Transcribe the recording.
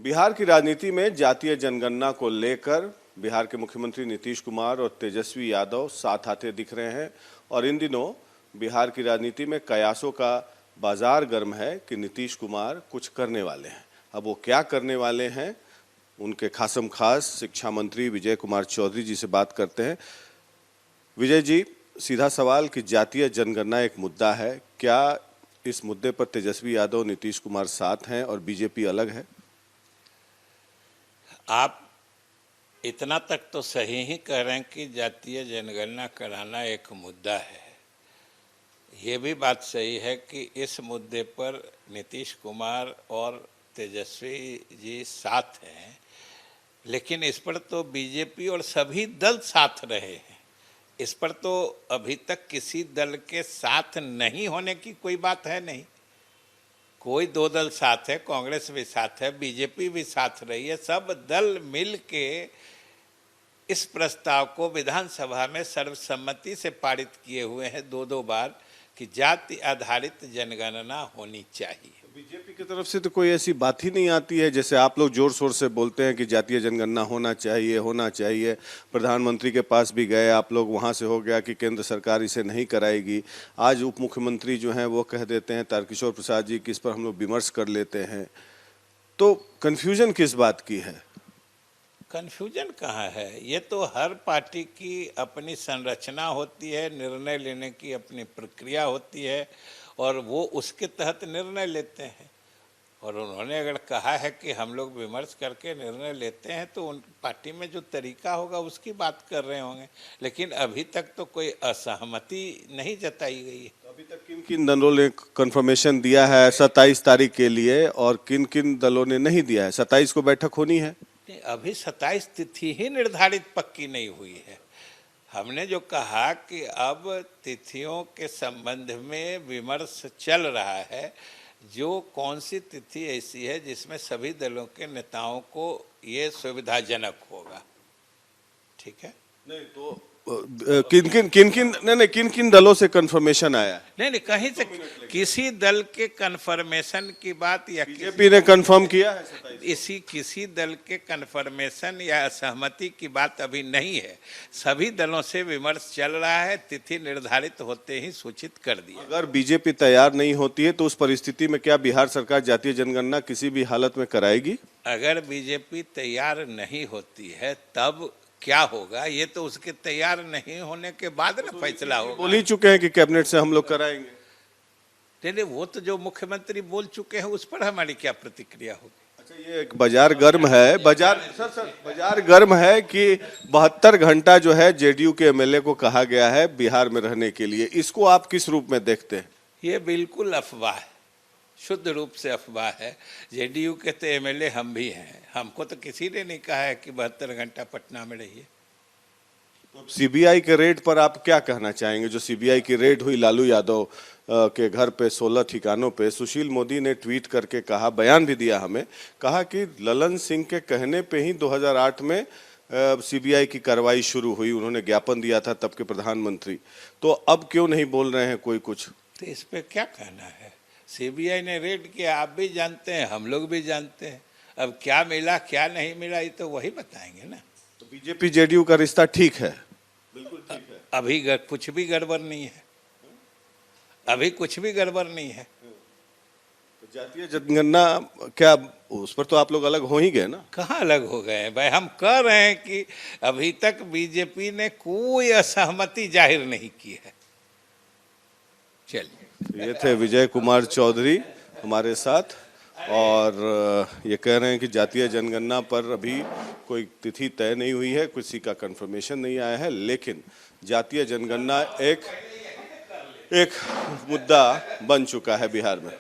बिहार की राजनीति में जातीय जनगणना को लेकर बिहार के मुख्यमंत्री नीतीश कुमार और तेजस्वी यादव साथ आते दिख रहे हैं और इन दिनों बिहार की राजनीति में कयासों का बाजार गर्म है कि नीतीश कुमार कुछ करने वाले हैं। अब वो क्या करने वाले हैं, उनके खासम खास शिक्षा मंत्री विजय कुमार चौधरी जी से बात करते हैं। विजय जी, सीधा सवाल कि जातीय जनगणना एक मुद्दा है, क्या इस मुद्दे पर तेजस्वी यादव नीतीश कुमार साथ हैं और बीजेपी अलग है? आप इतना तक तो सही ही कह रहे हैं कि जातीय जनगणना कराना एक मुद्दा है। ये भी बात सही है कि इस मुद्दे पर नीतीश कुमार और तेजस्वी जी साथ हैं, लेकिन इस पर तो बीजेपी और सभी दल साथ रहे हैं। इस पर तो अभी तक किसी दल के साथ नहीं होने की कोई बात है नहीं। कोई दो दल साथ है, कांग्रेस भी साथ है, बीजेपी भी साथ रही है। सब दल मिल के इस प्रस्ताव को विधानसभा में सर्वसम्मति से पारित किए हुए हैं दो बार कि जाति आधारित जनगणना होनी चाहिए। बीजेपी की तरफ से तो कोई ऐसी बात ही नहीं आती है। जैसे आप लोग जोर शोर से बोलते हैं कि जातीय जनगणना होना चाहिए। प्रधानमंत्री के पास भी गए आप लोग, वहां से हो गया कि केंद्र सरकार इसे नहीं कराएगी। आज उप मुख्यमंत्री जो हैं वो कह देते हैं, तारकिशोर प्रसाद जी, कि इस पर हम लोग विमर्श कर लेते हैं। तो कन्फ्यूजन किस बात की है? कन्फ्यूजन कहाँ है? ये तो हर पार्टी की अपनी संरचना होती है, निर्णय लेने की अपनी प्रक्रिया होती है और वो उसके तहत निर्णय लेते हैं। और उन्होंने अगर कहा है कि हम लोग विमर्श करके निर्णय लेते हैं तो उन पार्टी में जो तरीका होगा उसकी बात कर रहे होंगे, लेकिन अभी तक तो कोई असहमति नहीं जताई गई है। अभी तक किन किन दलों ने कंफर्मेशन दिया है 27 तारीख के लिए और किन किन दलों ने नहीं दिया है? 27 को बैठक होनी है। अभी 27 तिथि ही निर्धारित पक्की नहीं हुई है। हमने जो कहा कि अब तिथियों के संबंध में विमर्श चल रहा है, जो कौन सी तिथि ऐसी है जिसमें सभी दलों के नेताओं को ये सुविधाजनक होगा। ठीक है, नहीं तो किन किन दलों से कंफर्मेशन आया? नहीं, कहीं से किसी दल के कंफर्मेशन की बात या बीजेपी ने कंफर्म किया है? किसी दल के कंफर्मेशन या असहमति की बात अभी नहीं है। सभी दलों से विमर्श चल रहा है, तिथि निर्धारित होते ही सूचित कर दिया। अगर बीजेपी तैयार नहीं होती है तो उस परिस्थिति में क्या बिहार सरकार जातीय जनगणना किसी भी हालत में कराएगी? अगर बीजेपी तैयार नहीं होती है तब क्या होगा, ये तो उसके तैयार नहीं होने के बाद ना फैसला होगा। बोल ही चुके हैं कि कैबिनेट से हम लोग कराएंगे। नहीं, वो तो जो मुख्यमंत्री बोल चुके हैं उस पर हमारी क्या प्रतिक्रिया होगी? अच्छा, ये एक बाजार गर्म है, बाजार गर्म है कि 72 घंटा जो है जेडीयू के एमएलए को कहा गया है बिहार में रहने के लिए। इसको आप किस रूप में देखते हैं? ये बिल्कुल अफवाह है, शुद्ध रूप से अफवाह है। जेडीयू के तो एमएलए हम भी हैं, हमको तो किसी ने नहीं कहा है कि 72 घंटा पटना में रहिए। तो सीबीआई के रेड पर आप क्या कहना चाहेंगे? जो सीबीआई की रेड हुई लालू यादव के घर पे 16 ठिकानों पे, सुशील मोदी ने ट्वीट करके कहा, बयान भी दिया हमें, कहा कि ललन सिंह के कहने पे ही 2008 में सीबीआई की कार्रवाई शुरू हुई। उन्होंने ज्ञापन दिया था तब के प्रधानमंत्री। तो अब क्यों नहीं बोल रहे हैं कोई कुछ? तो इस पे क्या कहना है? सीबीआई ने रेड किया, आप भी जानते हैं, हम लोग भी जानते हैं। अब क्या मिला क्या नहीं मिला ये तो वही बताएंगे ना। तो बीजेपी जेडीयू का रिश्ता ठीक है? बिल्कुल ठीक है। अभी कुछ भी गड़बड़ नहीं है, अभी कुछ भी गड़बड़ नहीं है। तो जातीय जनगणना क्या, उस पर तो आप लोग अलग हो ही गए ना? कहाँ अलग हो गए भाई? हम कह रहे हैं कि अभी तक बीजेपी ने कोई असहमति जाहिर नहीं की है। चलिए, ये थे विजय कुमार चौधरी हमारे साथ और ये कह रहे हैं कि जातीय जनगणना पर अभी कोई तिथि तय नहीं हुई है, किसी का कंफर्मेशन नहीं आया है, लेकिन जातीय जनगणना एक मुद्दा बन चुका है बिहार में।